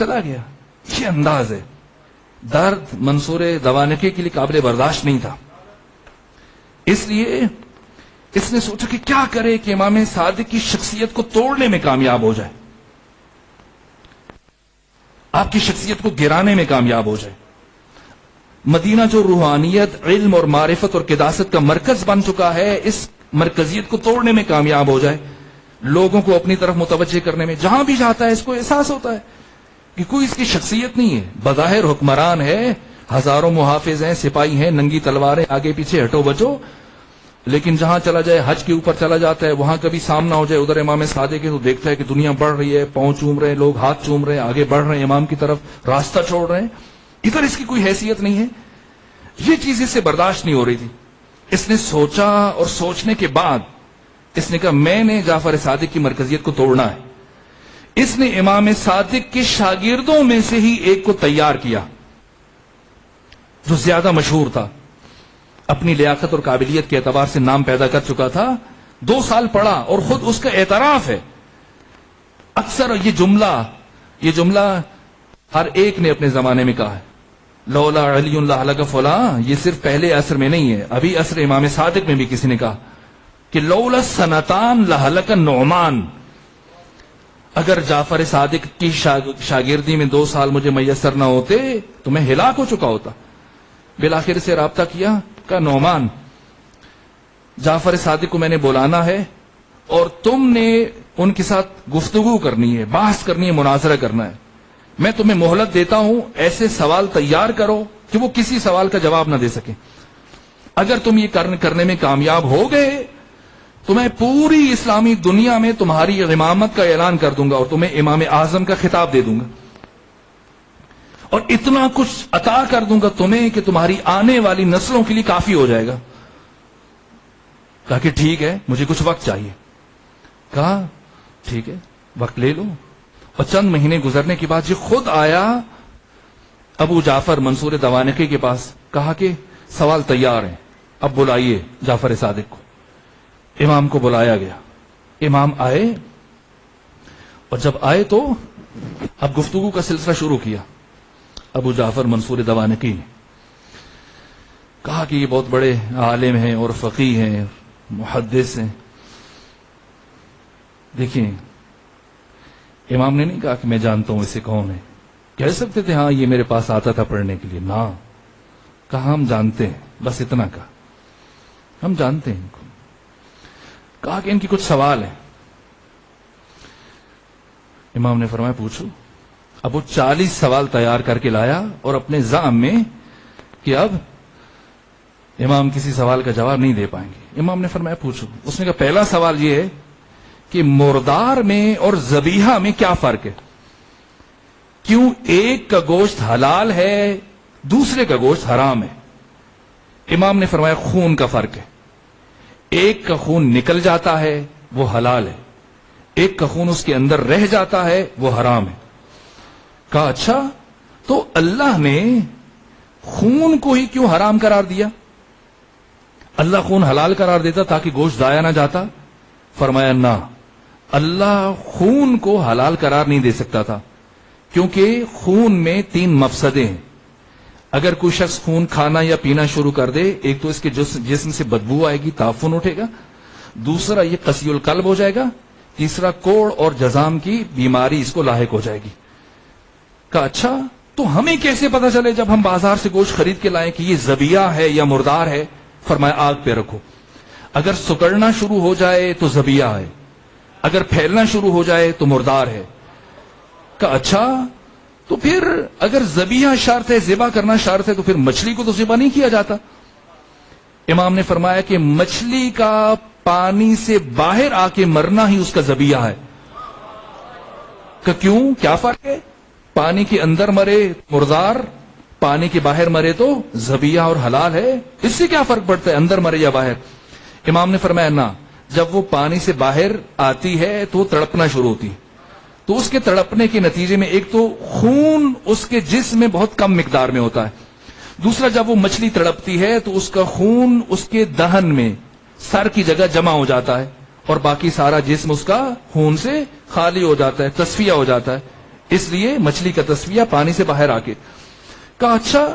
چلا گیا. یہ انداز ہے. درد منصور دوانقی کے لیے قابل برداشت نہیں تھا. اس لیے اس نے سوچا کہ کیا کرے کہ امام صادق کی شخصیت کو توڑنے میں کامیاب ہو جائے, آپ کی شخصیت کو گرانے میں کامیاب ہو جائے. مدینہ جو روحانیت, علم اور معرفت اور قداست کا مرکز بن چکا ہے, اس مرکزیت کو توڑنے میں کامیاب ہو جائے, لوگوں کو اپنی طرف متوجہ کرنے میں. جہاں بھی جاتا ہے اس کو احساس ہوتا ہے کہ کوئی اس کی شخصیت نہیں ہے. بظاہر حکمران ہے, ہزاروں محافظ ہیں, سپاہی ہیں, ننگی تلواریں, آگے پیچھے ہٹو بچو, لیکن جہاں چلا جائے, حج کے اوپر چلا جاتا ہے, وہاں کبھی سامنا ہو جائے ادھر امام صادق کے تو دیکھتا ہے کہ دنیا بڑھ رہی ہے, پاؤں چوم رہے ہیں لوگ, ہاتھ چوم رہے ہیں, آگے بڑھ رہے ہیں امام کی طرف, راستہ چھوڑ رہے ہیں. ادھر اس کی کوئی حیثیت نہیں ہے. یہ چیز اس سے برداشت نہیں ہو رہی تھی. اس نے سوچا, اور سوچنے کے بعد اس نے کہا میں نے جعفر صادق کی مرکزیت کو توڑنا ہے. اس نے امام صادق کے شاگردوں میں سے ہی ایک کو تیار کیا جو زیادہ مشہور تھا, اپنی لیاقت اور قابلیت کے اعتبار سے نام پیدا کر چکا تھا, 2 سال پڑھا, اور خود اس کا اعتراف ہے. اکثر یہ جملہ ہر ایک نے اپنے زمانے میں کہا ہے, لولا علی لہلک فلاں. یہ صرف پہلے عصر میں نہیں ہے, ابھی عصر امام صادق میں بھی کسی نے کہا کہ لولا سنتان لہلک نعمان. اگر جعفر صادق کی شاگردی میں 2 سال مجھے میسر نہ ہوتے تو میں ہلاک ہو چکا ہوتا. بالآخر سے رابطہ کیا, کہا نعمان, جعفر صادق کو میں نے بلانا ہے اور تم نے ان کے ساتھ گفتگو کرنی ہے, بحث کرنی ہے, مناظرہ کرنا ہے. میں تمہیں مہلت دیتا ہوں, ایسے سوال تیار کرو کہ وہ کسی سوال کا جواب نہ دے سکیں. اگر تم یہ کرنے میں کامیاب ہو گئے تو میں پوری اسلامی دنیا میں تمہاری امامت کا اعلان کر دوں گا اور تمہیں امام اعظم کا خطاب دے دوں گا, اور اتنا کچھ عطا کر دوں گا تمہیں کہ تمہاری آنے والی نسلوں کے لیے کافی ہو جائے گا. کہا کہ ٹھیک ہے, مجھے کچھ وقت چاہیے. کہا ٹھیک ہے, وقت لے لو. اور چند مہینے گزرنے کے بعد یہ خود آیا ابو جعفر منصور دوانقی کے پاس. کہا کہ سوال تیار ہیں, اب بلائیے جعفر صادق کو. امام کو بلایا گیا. امام آئے, اور جب آئے تو اب گفتگو کا سلسلہ شروع کیا. ابو جعفر منصور دوانقی نے کہا کہ یہ بہت بڑے عالم ہیں اور فقیہ ہیں, محدث ہیں. دیکھیں, امام نے نہیں کہا کہ میں جانتا ہوں اسے کون ہے. کہہ سکتے تھے ہاں یہ میرے پاس آتا تھا پڑھنے کے لیے, نہ, کہا ہم جانتے ہیں, بس اتنا کہا, ہم جانتے ہیں. کہا کہ ان کی کچھ سوال ہیں. امام نے فرمایا پوچھو. اب وہ 40 سوال تیار کر کے لایا, اور اپنے زعم میں کہ اب امام کسی سوال کا جواب نہیں دے پائیں گے. امام نے فرمایا پوچھو. اس نے کہا پہلا سوال یہ ہے کہ مردار میں اور ذبیحہ میں کیا فرق ہے؟ کیوں ایک کا گوشت حلال ہے, دوسرے کا گوشت حرام ہے؟ امام نے فرمایا خون کا فرق ہے. ایک کا خون نکل جاتا ہے وہ حلال ہے, ایک کا خون اس کے اندر رہ جاتا ہے وہ حرام ہے. کہا اچھا, تو اللہ نے خون کو ہی کیوں حرام قرار دیا؟ اللہ خون حلال قرار دیتا تاکہ گوشت ضائع نہ جاتا. فرمایا نہ, اللہ خون کو حلال قرار نہیں دے سکتا تھا, کیونکہ خون میں 3 مفسدے ہیں. اگر کوئی شخص خون کھانا یا پینا شروع کر دے, ایک تو اس کے جسم سے بدبو آئے گی, تعفن اٹھے گا, دوسرا یہ قسی القلب ہو جائے گا, تیسرا کوڑ اور جزام کی بیماری اس کو لاحق ہو جائے گی. کہا اچھا, تو ہمیں کیسے پتا چلے جب ہم بازار سے گوشت خرید کے لائیں کہ یہ ذبیحہ ہے یا مردار ہے؟ فرمایا آگ پہ رکھو, اگر سکڑنا شروع ہو جائے تو ذبیحہ ہے, اگر پھیلنا شروع ہو جائے تو مردار ہے. کہا اچھا, تو پھر اگر ذبیحہ شرط ہے, ذبح کرنا شرط ہے, تو پھر مچھلی کو تو ذبح نہیں کیا جاتا؟ امام نے فرمایا کہ مچھلی کا پانی سے باہر آ کے مرنا ہی اس کا ذبیحہ ہے. کہ کیوں, کیا فرق ہے؟ پانی کے اندر مرے مردار, پانی کے باہر مرے تو ذبیحہ اور حلال ہے, اس سے کیا فرق پڑتا ہے اندر مرے یا باہر؟ امام نے فرمایا نہ, جب وہ پانی سے باہر آتی ہے تو وہ تڑپنا شروع ہوتی ہے, تو اس کے تڑپنے کے نتیجے میں ایک تو خون اس کے جسم میں بہت کم مقدار میں ہوتا ہے, دوسرا جب وہ مچھلی تڑپتی ہے تو اس کا خون اس کے دہن میں سر کی جگہ جمع ہو جاتا ہے, اور باقی سارا جسم اس کا خون سے خالی ہو جاتا ہے, تصفیہ ہو جاتا ہے. اس لیے مچھلی کا تصفیہ پانی سے باہر آ کے. کہا اچھا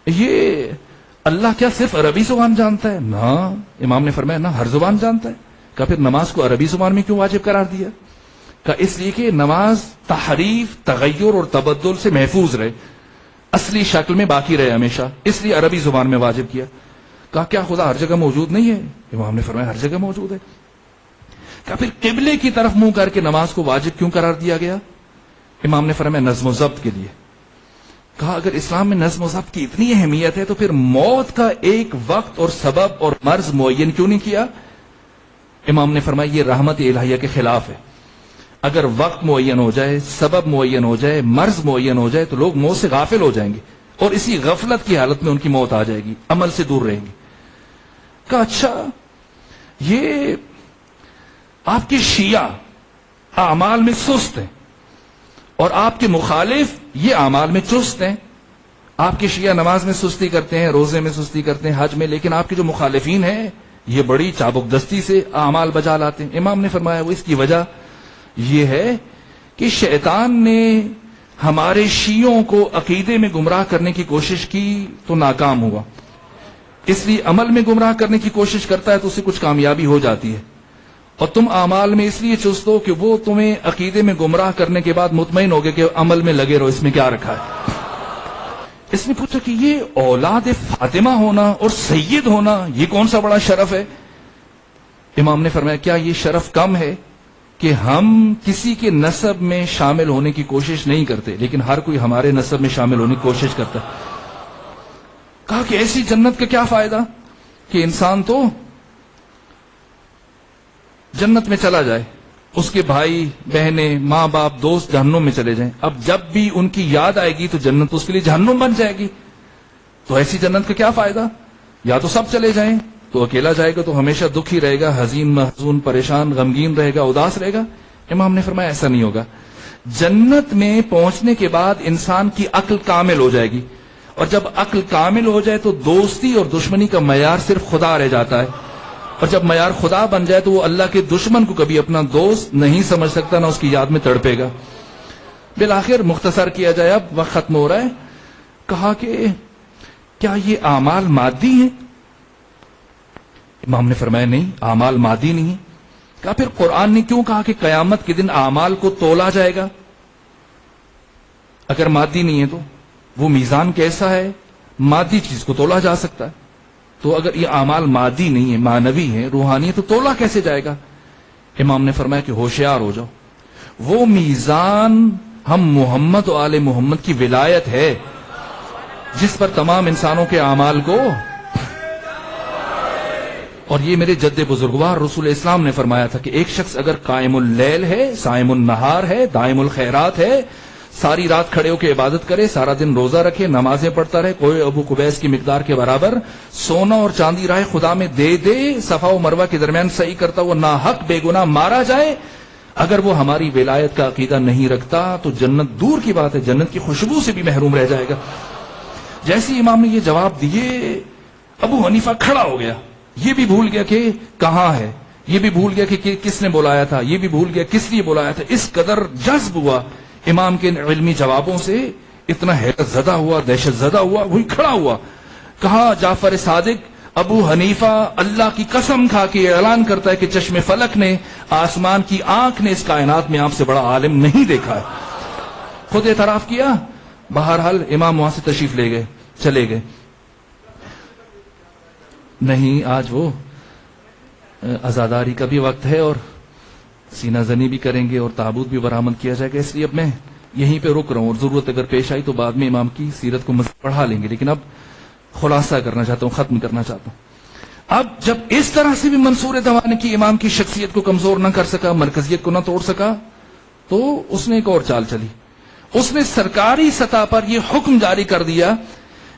یہ اللہ کیا صرف عربی زبان جانتا ہے؟ نہ. امام نے فرمایا نہ، ہر زبان جانتا ہے. کہا پھر نماز کو عربی زبان میں کیوں واجب قرار دیا؟ کہا اس لیے کہ نماز تحریف، تغیر اور تبدل سے محفوظ رہے، اصلی شکل میں باقی رہے ہمیشہ، اس لیے عربی زبان میں واجب کیا. کہا کیا خدا ہر جگہ موجود نہیں ہے؟ امام نے فرمایا ہر جگہ موجود ہے. کہا پھر قبلے کی طرف منہ کر کے نماز کو واجب کیوں قرار دیا گیا؟ امام نے فرمایا نظم و ضبط کے لیے. کہا اگر اسلام میں نظم و ضبط کی اتنی اہمیت ہے تو پھر موت کا ایک وقت اور سبب اور مرض معین کیوں نہیں کیا؟ امام نے فرمایا یہ رحمت الہیہ کے خلاف ہے. اگر وقت معین ہو جائے، سبب معین ہو جائے، مرض معین ہو جائے تو لوگ موت سے غافل ہو جائیں گے اور اسی غفلت کی حالت میں ان کی موت آ جائے گی، عمل سے دور رہیں گے. کہا اچھا یہ آپ کے شیعہ اعمال میں سست ہیں اور آپ کے مخالف یہ اعمال میں چست ہیں. آپ کے شیعہ نماز میں سستی کرتے ہیں، روزے میں سستی کرتے ہیں، حج میں، لیکن آپ کے جو مخالفین ہیں یہ بڑی چابک دستی سے اعمال بجا لاتے ہیں. امام نے فرمایا وہ اس کی وجہ یہ ہے کہ شیطان نے ہمارے شیعوں کو عقیدے میں گمراہ کرنے کی کوشش کی تو ناکام ہوا، اس لیے عمل میں گمراہ کرنے کی کوشش کرتا ہے تو اسے کچھ کامیابی ہو جاتی ہے، اور تم اعمال میں اس لیے چست ہو کہ وہ تمہیں عقیدے میں گمراہ کرنے کے بعد مطمئن ہو گئے کہ عمل میں لگے رہو، اس میں کیا رکھا ہے. اس نے پوچھا کہ یہ اولاد فاطمہ ہونا اور سید ہونا یہ کون سا بڑا شرف ہے؟ امام نے فرمایا کیا یہ شرف کم ہے کہ ہم کسی کے نسب میں شامل ہونے کی کوشش نہیں کرتے لیکن ہر کوئی ہمارے نسب میں شامل ہونے کی کوشش کرتا ہے. کہا کہ ایسی جنت کا کیا فائدہ کہ انسان تو جنت میں چلا جائے، اس کے بھائی بہنیں ماں باپ دوست جہنم میں چلے جائیں، اب جب بھی ان کی یاد آئے گی تو جنت اس کے لیے جہنم بن جائے گی. تو ایسی جنت کا کیا فائدہ؟ یا تو سب چلے جائیں تو اکیلا جائے گا تو ہمیشہ دکھی رہے گا، حزین محزون پریشان غمگین رہے گا، اداس رہے گا. امام نے فرمایا ایسا نہیں ہوگا. جنت میں پہنچنے کے بعد انسان کی عقل کامل ہو جائے گی، اور جب عقل کامل ہو جائے تو دوستی اور دشمنی کا معیار صرف خدا رہ جاتا ہے، اور جب معیار خدا بن جائے تو وہ اللہ کے دشمن کو کبھی اپنا دوست نہیں سمجھ سکتا، نہ اس کی یاد میں تڑپے گا. بالآخر مختصر کیا جائے، اب وقت ختم ہو رہا ہے. کہا کہ کیا یہ اعمال مادی ہیں؟ امام نے فرمایا نہیں، اعمال مادی نہیں. کہا پھر قرآن نے کیوں کہا کہ قیامت کے دن اعمال کو تولا جائے گا؟ اگر مادی نہیں ہے تو وہ میزان کیسا ہے؟ مادی چیز کو تولا جا سکتا ہے، تو اگر یہ اعمال مادی نہیں ہے، معنوی ہے، روحانی ہے، تو تولا کیسے جائے گا؟ امام نے فرمایا کہ ہوشیار ہو جاؤ، وہ میزان ہم محمد و آل محمد کی ولایت ہے جس پر تمام انسانوں کے اعمال کو، اور یہ میرے جد بزرگوار رسول اسلام نے فرمایا تھا کہ ایک شخص اگر قائم اللیل ہے، صائم النہار ہے، دائم الخیرات ہے، ساری رات کھڑے ہو کے عبادت کرے، سارا دن روزہ رکھے، نمازیں پڑھتا رہے، کوئی ابو قبیس کی مقدار کے برابر سونا اور چاندی راہ خدا میں دے دے، صفا و مروہ کے درمیان صحیح کرتا ہوا ناحق بے گناہ مارا جائے، اگر وہ ہماری ولایت کا عقیدہ نہیں رکھتا تو جنت دور کی بات ہے، جنت کی خوشبو سے بھی محروم رہ جائے گا. جیسے امام نے یہ جواب دیے، ابو حنیفہ کھڑا ہو گیا، یہ بھی بھول گیا کہ کہاں ہے، یہ بھی بھول گیا کہ کس نے بلایا تھا، یہ بھی بھول گیا کس لیے بلایا تھا. اس قدر جذب ہوا امام کے علمی جوابوں سے، اتنا حیرت زدہ ہوا، دہشت زدہ ہوا، وہی کھڑا ہوا. کہا جعفر صادق ابو حنیفہ اللہ کی قسم کھا کے اعلان کرتا ہے کہ چشم فلک نے، آسمان کی آنکھ نے اس کائنات میں آپ سے بڑا عالم نہیں دیکھا ہے. خود اعتراف کیا. بہرحال امام وہاں سے تشریف لے گئے، چلے گئے. نہیں، آج وہ عزاداری کا بھی وقت ہے اور سینہ زنی بھی کریں گے اور تابوت بھی برآمد کیا جائے گا، اس لیے اب میں یہیں پہ رک رہا ہوں، اور ضرورت اگر پیش آئی تو بعد میں امام کی سیرت کو مزید پڑھا لیں گے، لیکن اب خلاصہ کرنا چاہتا ہوں، ختم کرنا چاہتا ہوں. اب جب اس طرح سے بھی منصور دیوانی کی امام کی شخصیت کو کمزور نہ کر سکا، مرکزیت کو نہ توڑ سکا، تو اس نے ایک اور چال چلی. اس نے سرکاری سطح پر یہ حکم جاری کر دیا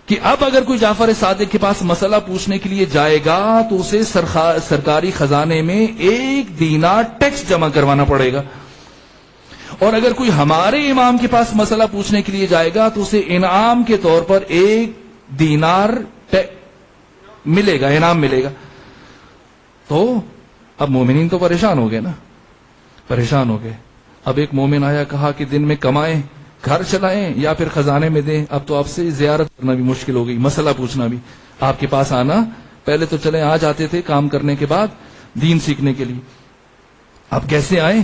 کہ اب اگر کوئی جعفر صادق کے پاس مسئلہ پوچھنے کے لیے جائے گا تو اسے سرکاری خزانے میں 1 دینار ٹیکس جمع کروانا پڑے گا، اور اگر کوئی ہمارے امام کے پاس مسئلہ پوچھنے کے لیے جائے گا تو اسے انعام کے طور پر 1 دینار ملے گا، انعام ملے گا. تو اب مومنین تو پریشان ہو گئے نا، پریشان ہو گئے. اب ایک مومن آیا, کہا کہ دن میں کمائیں, گھر چلائیں یا پھر خزانے میں دیں, اب تو آپ سے زیارت کرنا بھی مشکل ہو گئی, مسئلہ پوچھنا بھی, آپ کے پاس آنا, پہلے تو چلیں آ جاتے تھے کام کرنے کے بعد دین سیکھنے کے لیے, اب کیسے آئیں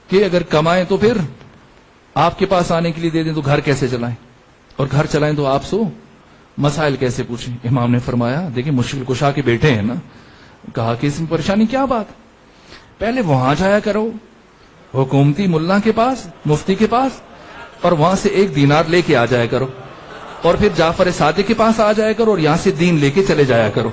کہ اگر کمائیں تو پھر آپ کے پاس آنے کے لیے دے دیں تو گھر کیسے چلائیں, اور گھر چلائیں تو آپ سو مسائل کیسے پوچھیں. امام نے فرمایا دیکھیں مشکل کشا کے بیٹے ہیں نا, کہا کہ اس میں پریشانی کیا بات, پہلے وہاں جایا کرو حکومتی ملا کے پاس, مفتی کے پاس, اور وہاں سے 1 دینار لے کے آ جایا کرو, اور پھر جعفر صادق کے پاس آ جایا کرو اور یہاں سے دین لے کے چلے جایا کرو.